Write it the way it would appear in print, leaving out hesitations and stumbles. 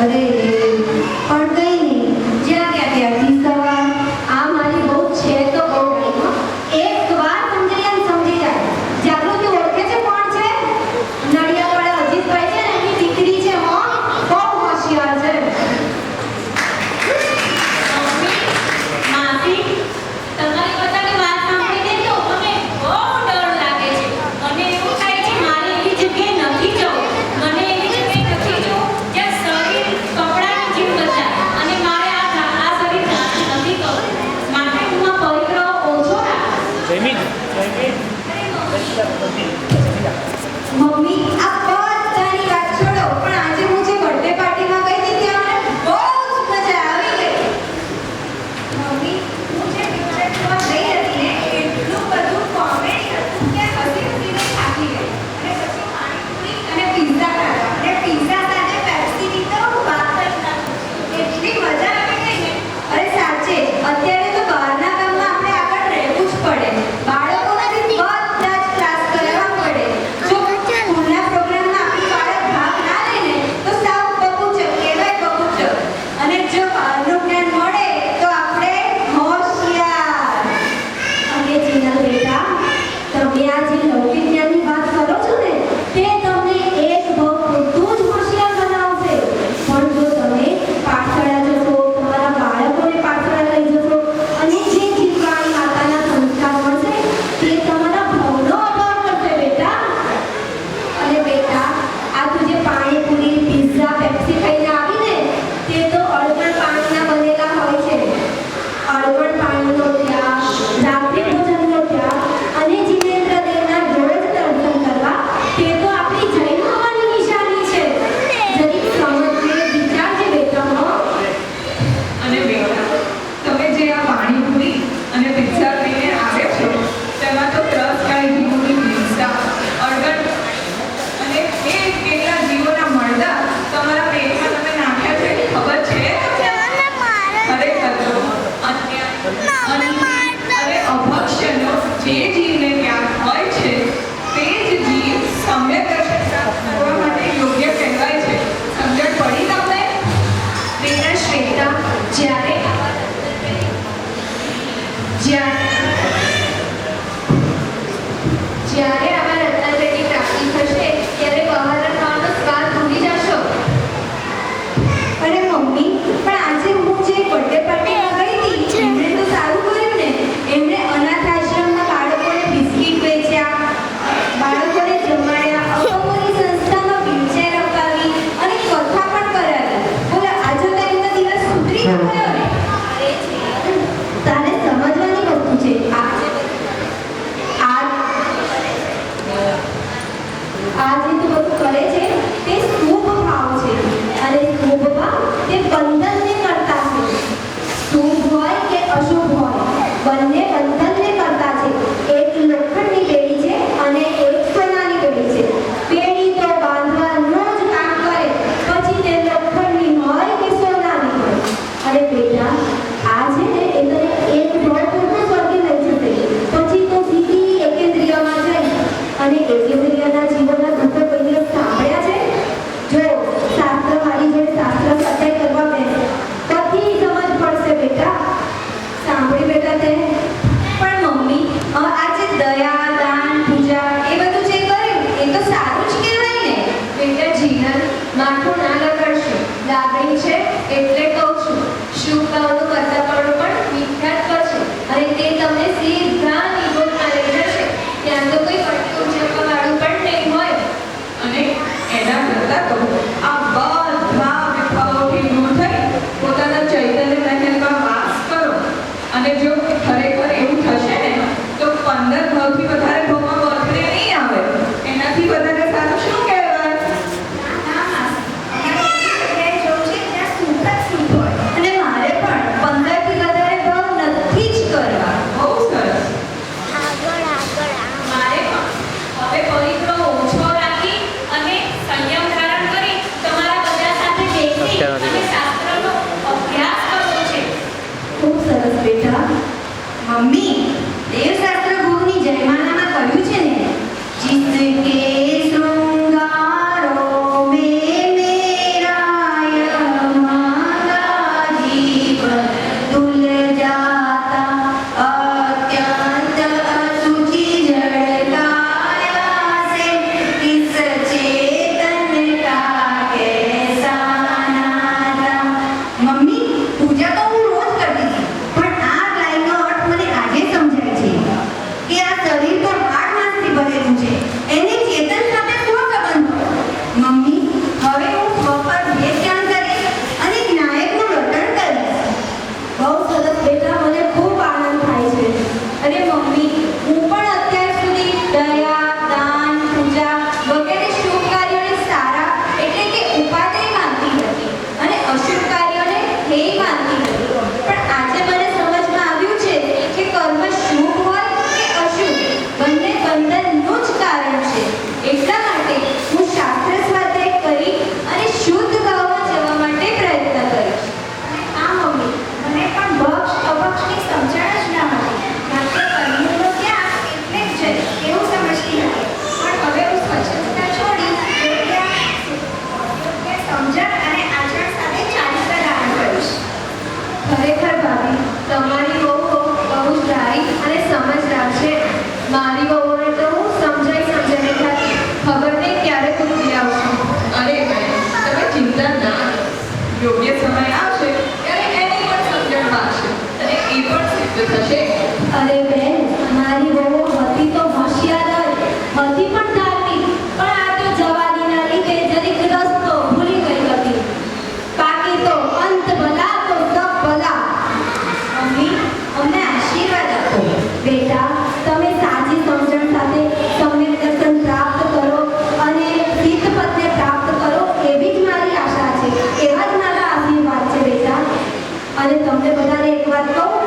અરે પણ કઈ નહીં, જ્યાં ત્યાં ત્યાંથી સવાર. આ મારી બહુ છે તો બહુ નહીં. એક વાર સમજી જાય ને સમજી જાય. જાગૃતિ ઓળખે છે કોણ છે? નડિયાદવાળા અજીતભાઈ છે ને, એની દીકરી છે. હો, બહુ હોશિયાર છે. માસી, તમારી બધાની વાત સાંભળીને તો મને બહુ ડર લાગે છે. મને એવું થાય છે મારે એવી જગ્યાએ નથી જવું. મને એવી જગ્યાએ નથી જવું જ્યાં શરીર કપડાની જેમ બદલાય અને મારે આ શરીર ધારણ નથી કરવું. માટે હું આ પરિગ્રહ ઓછો રાખું. મમ્મી, આ બધાની વાત છોડો, પણ આજે હું જે બર્થડે પાર્ટીમાં ગઈ હતી ત્યાં મને બહુ જ મજા આવી ગઈ. મમ્મી, હું જે પિક્ચર જોવા ગઈ હતી ને, એટલું બધું કોમેડી હતું કે હસીને થાકી ગઈ. અને પછી પાણીપુરી અને પિઝા ખાધા. અને પિઝા સાથે પેપ્સીની તો વાત જ ના પૂછો. એટલી મજા આવી ગઈ ને. અરે સાચે જ, અત્યારે તો બહારના કામમાં આપણે આગળ રહેવું જ પડે. બાળકોને બી બધા જ ક્લાસ કરાવવા પડે. જો સ્કૂલના પ્રોગ્રામમાં આપણી બાળક ભાગ ના લે ને તો સાવ બગુચર કહેવાય, બગુચર. અને જો બહારનું જ્ઞાન મળે તો આપણે હોશિયાર. અને જીનલ બેટા, તમે આ જે લૌકિક જ્ઞાનની વાત કરો છો ને, તે તમને એક ભવ પૂરતું જ હોશિયાર બનાવશે. પણ જો તમે પાઠશાળા જશો, તમારા બાળકોને પાઠશાળા લઈ જશો અને જે જીવવાણી માતાના સંસ્કાર મળશે તે તમારા ભવનો અભાવ કરશે બેટા. અને બેટા, આ તું જે પાણીપુરી, પિઝા, પેપ્સી ખાઈને આવી ને, તે તો અળગણ પાણીના બનેલા હોય છે. અળગણ પાણીનો ત્યાગ, રાત્રિ ભોજનનો ત્યાગ અને જીવેન્દ્ર દેવના રોજ દર્શન કરવા, તે તો આપણી જૈન હોવાની નિશાની છે. જરીક સમજજે, વિચારજે બેટા. હો, અને બેટા, તમે જે આ પાણીપુરી અને પિઝા લઈને આવ્યા છો તેમાં તો 10 ગાય જીવોની હિંસા, અડગડ અને એ કેટલા જીવોના મળદા તમારા પેટમાં તમે નાખ્યા છે એની ખબર છે? ખરેખર તો અને અભક્ષ્યનો જે જીવને ત્યાગ હોય છે તે જ જીવ સમ્યક દર્શન પ્રાપ્ત કરવા માટે યોગ્ય કહેવાય છે. સમજણ પડી તમને? બેટા શ્વેતા, જ્યારે આવા રત્નાકરની પ્રાપ્તિ થશે ત્યારે બહારના ખાવાનો સ્વાદ ભૂલી જશો. અરે મમ્મી, પણ આજે હું જે બર્થડે પાર્ટીમાં ગઈ હતી એમણે તો સારું કર્યું ને. એમણે અનાથ આશ્રમના બાળકોને બિસ્કિટ વેચ્યા, બાળકોને જમાડ્યા, અગાઉની સંસ્થામાં વ્હીલચેર અપાવી અને કથા પણ કરાવી. બોલો, આજે તો એમનો દિવસ સુધરી ગયો ને. અરે તારે સમજવાની વસ્તુ છે. આ જે તું બધું કરે છે તે શુભ ભાવ છે. અને શુભ ભાવ તે બંધનને કરતા છે. શુભ હોય કે અશુભ હોય, બંને બંધનને કરતા છે. એક લોખંડની બેડી છે અને એક સોનાની બેડી છે. બેડી તો બાંધવાનું જ કામ કરે, પછી તે લોખંડની હોય કે સોનાની હોય. અરે બેટા, આ છે ને એ તને એક ભાવ પૂરતું સ્વર્ગે લઈ જશે. પછી તો સીધી એકેન્દ્રિયમાં જઈ અને એકેન્દ્રિયના જીવોના દુઃખો કોઈ દિવસ સાંભળ્યા છે? જો શાસ્ત્ર મારી જોડે શાસ્ત્ર સત્ય કરવા બેસે, બધી સમજ પડશે બેટા. સાંભળી બેટા તે? પણ મમ્મી, આ જે દયા, દાન, પૂજા એ બધું જે કર્યું એ તો સારું જ કહેવાય ને. બેટા જીનલ, માથું ના લગાડશો. લાગણી છે એટલે કહું છું. શુભ ભાવનું કર્તવ્ય પણ વિખ્યાત કરશે અને તે તમને સીધા નિગોદમાં લઈ જશે. ત્યાં તો કોઈ પટ્ટી ઉજવવા વાળું પણ નહીં હોય. અને એના કરતાં તો આ બધા વિભાવોથી દૂર થઈ પોતાના ચૈતન્ય મહેલમાં વાસ કરો. અને જો ખરેખર એવું થશે ને તો 15 ભાવથી વધારે ભાવમાં બર્થડે નહીં આવે. એનાથી વધારે સારું શું કહેવાય? અને મારે પણ 15 થી વધારે ભાવ નથી જ કરવા. બહુ સરસ. મારે પણ હવે પરિગ્રહ ઓછો રાખી અને સંયમ ધારણ કરી તમારા બધા સાથે બેસી અને શાસ્ત્રનો અભ્યાસ કરવો છે. ખૂબ સરસ બેટા. મમ્મી, દેવશાસ્ત્ર ગુરુની જયમાલામાં કહ્યું છે ને, जिसके श्रृंगारों में मेरा યોગ્ય સમય આવશે ત્યારે એની પણ સમજણ વાગશે અને એ પણ સિદ્ધ થશે. અરે બેન, મારી વહુ હતી તો હોશિયાર જ, હતી પણ ધાર્મિક, પણ આ તો જવાનીના લીધે જરીક રસ્તો ભૂલી ગઈ હતી. બાકી તો અંત ભલા તો સબ ભલા. મમ્મી, અમને આશીર્વાદ આપો. બેટા, તમે સાચી સમજણ સાથે સમ્યક દર્શન પ્રાપ્ત કરો અને સિદ્ધ પદને પ્રાપ્ત કરો એવી જ મારી આશા છે. એવા જ મારા આશીર્વાદ છે બેટા. અને તમને બધાને એક વાત કહું,